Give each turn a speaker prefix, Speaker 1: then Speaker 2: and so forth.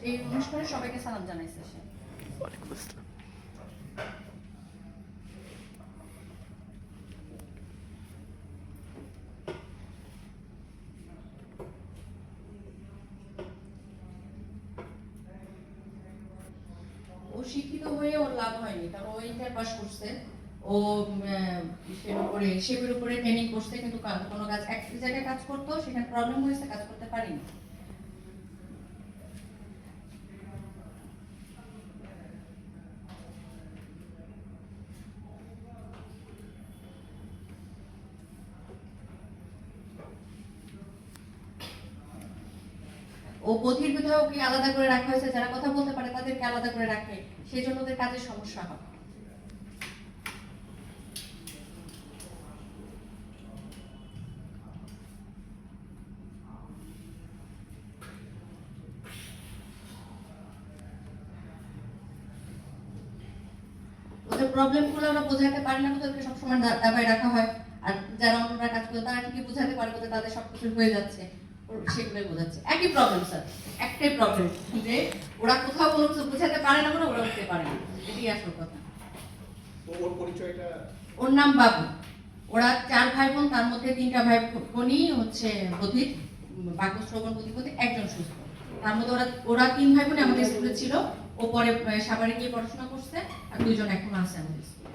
Speaker 1: এই অনুষ্ঠানে সবাইকে সালাম জানাইছে সে।
Speaker 2: ওয়ালাইকুম আসসালাম।
Speaker 1: ও শিক্ষিত হয়ে ওর লাভ হয়নি, কারণ ও ইন্টার পাস করছে, ও শেপের উপরে ট্রেনিং করছে, কিন্তু কোনো কাজ এক জায়গায় কাজ করতো, সেখানে প্রবলেম হয়েছে, কাজ করতে পারিনি। ও বধির বিধায়ককে আলাদা করে রাখা হয়েছে, যারা কথা বলতে পারে তাদেরকে আলাদা করে রাখে, সেই জন্য ওদের কাজের সমস্যা হয়। ওদের প্রবলেম গুলো আমরা বোঝাতে পারি না, ওদেরকে সবসময় দাবায় রাখা হয়। আর যারা অন্যরা কাজ করে তারা ঠিকই বোঝাতে পারবে যে তাদের সবকিছু হয়ে যাচ্ছে, সেগুলোই বোঝাচ্ছে। একই প্রবলেম স্যার, একটাই প্রবলেম, যে ওরা কোথাও কোনো কিছু বোঝাতে পারে না, ওরা উঠতে পারে না, এটাই আসল কথা।
Speaker 3: ওর পরিচয়টা?
Speaker 1: ওর নাম বাবু। ওরা 4 ভাই বোন, তার মধ্যে 3টা ভাই বোনই হচ্ছে বধির, বাক্য শ্রবণ প্রতিপদে, একজন সুস্থ। তার মধ্যে ওরা 3 ভাই বোন আমাদের স্কুলে ছিল। ও পরে সাভারে গিয়ে পড়াশোনা করছে, আর 2জন এখন আছে আমাদের স্কুলে।